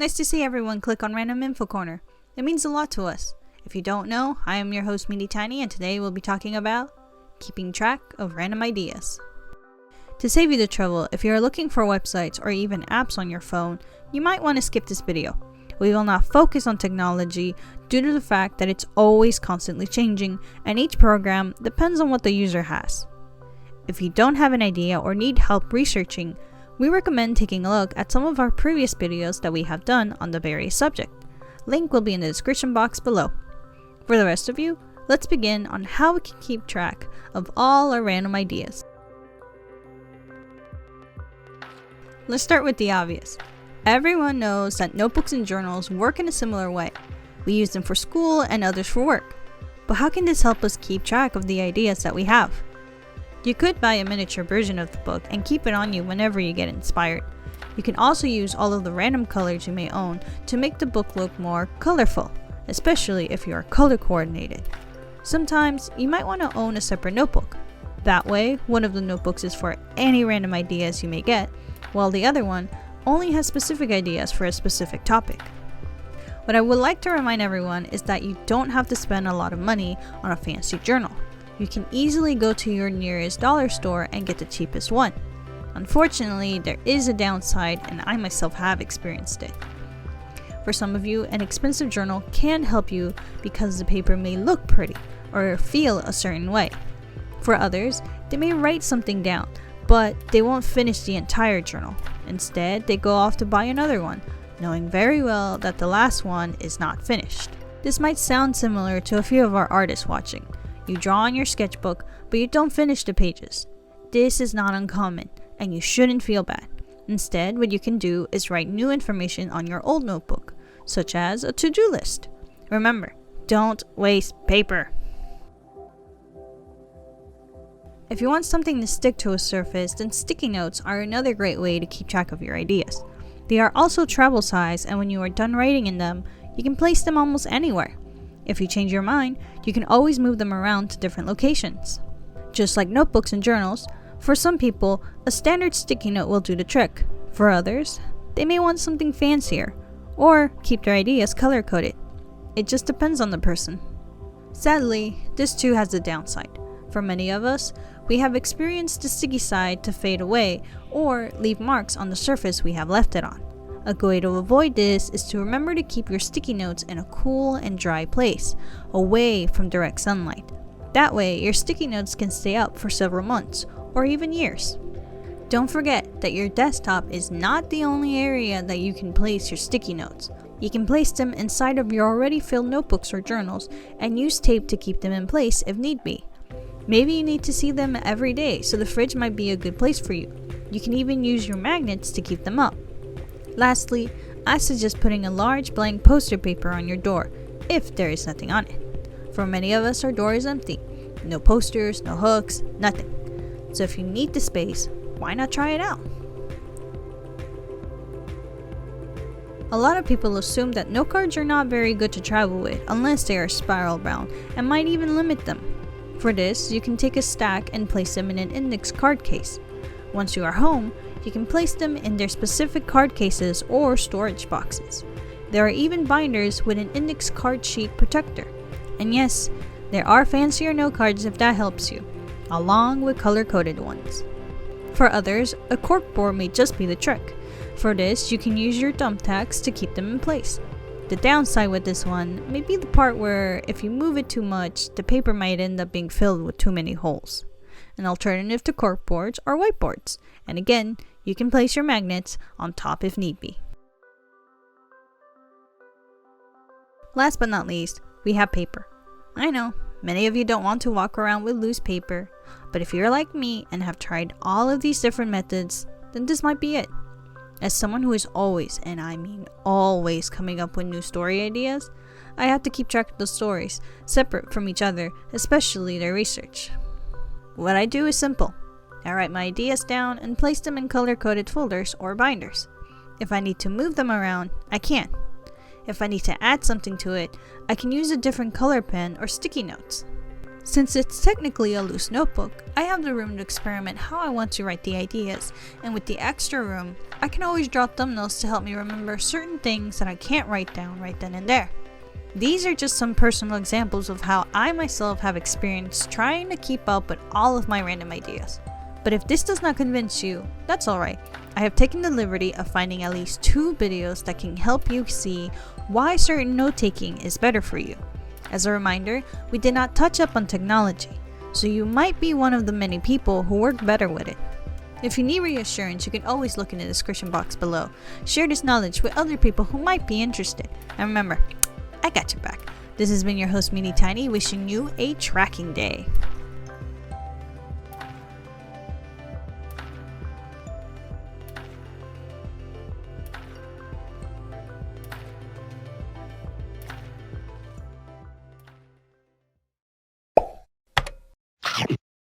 Nice to see everyone click on Random Info Corner. It means a lot to us. If you don't know, I am your host Meaty Tiny, and today we'll be talking about keeping track of random ideas. To save you the trouble, if you are looking for websites or even apps on your phone, you might want to skip this video. We will not focus on technology due to the fact that it's always constantly changing and each program depends on what the user has. If you don't have an idea or need help researching, we recommend taking a look at some of our previous videos that we have done on the various subject. Link will be in the description box below. For the rest of you, let's begin on how we can keep track of all our random ideas. Let's start with the obvious. Everyone knows that notebooks and journals work in a similar way. We use them for school and others for work. But how can this help us keep track of the ideas that we have? You could buy a miniature version of the book and keep it on you whenever you get inspired. You can also use all of the random colors you may own to make the book look more colorful, especially if you are color coordinated. Sometimes you might want to own a separate notebook. That way, one of the notebooks is for any random ideas you may get, while the other one only has specific ideas for a specific topic. What I would like to remind everyone is that you don't have to spend a lot of money on a fancy journal. You can easily go to your nearest dollar store and get the cheapest one. Unfortunately, there is a downside, and I myself have experienced it. For some of you, an expensive journal can help you because the paper may look pretty or feel a certain way. For others, they may write something down, but they won't finish the entire journal. Instead, they go off to buy another one, knowing very well that the last one is not finished. This might sound similar to a few of our artists watching. You draw on your sketchbook, but you don't finish the pages. This is not uncommon, and you shouldn't feel bad. Instead, what you can do is write new information on your old notebook, such as a to-do list. Remember, don't waste paper. If you want something to stick to a surface, then sticky notes are another great way to keep track of your ideas. They are also travel size, and when you are done writing in them, you can place them almost anywhere. If you change your mind, you can always move them around to different locations. Just like notebooks and journals, for some people, a standard sticky note will do the trick. For others, they may want something fancier, or keep their ideas color-coded. It just depends on the person. Sadly, this too has a downside. For many of us, we have experienced the sticky side to fade away or leave marks on the surface we have left it on. A good way to avoid this is to remember to keep your sticky notes in a cool and dry place, away from direct sunlight. That way, your sticky notes can stay up for several months or even years. Don't forget that your desktop is not the only area that you can place your sticky notes. You can place them inside of your already filled notebooks or journals and use tape to keep them in place if need be. Maybe you need to see them every day, so the fridge might be a good place for you. You can even use your magnets to keep them up. Lastly, I suggest putting a large blank poster paper on your door, if there is nothing on it. For many of us, our door is empty. No posters, no hooks, nothing. So if you need the space, why not try it out? A lot of people assume that note cards are not very good to travel with unless they are spiral bound and might even limit them. For this, you can take a stack and place them in an index card case. Once you are home, you can place them in their specific card cases or storage boxes. There are even binders with an index card sheet protector. And yes, there are fancier note cards if that helps you, along with color-coded ones. For others, a corkboard may just be the trick. For this, you can use your thumbtacks to keep them in place. The downside with this one may be the part where if you move it too much, the paper might end up being filled with too many holes. An alternative to corkboards are whiteboards, and again, you can place your magnets on top if need be. Last but not least, we have paper. I know, many of you don't want to walk around with loose paper, but if you're like me and have tried all of these different methods, then this might be it. As someone who is always, and I mean always, coming up with new story ideas, I have to keep track of the stories, separate from each other, especially their research. What I do is simple. I write my ideas down and place them in color-coded folders or binders. If I need to move them around, I can. If I need to add something to it, I can use a different color pen or sticky notes. Since it's technically a loose notebook, I have the room to experiment how I want to write the ideas, and with the extra room, I can always draw thumbnails to help me remember certain things that I can't write down right then and there. These are just some personal examples of how I myself have experienced trying to keep up with all of my random ideas. But if this does not convince you, that's alright. I have taken the liberty of finding at least 2 videos that can help you see why certain note-taking is better for you. As a reminder, we did not touch up on technology, so you might be one of the many people who work better with it. If you need reassurance, you can always look in the description box below. Share this knowledge with other people who might be interested. And remember, I got your back. This has been your host, Meanie Tiny, wishing you a tracking day.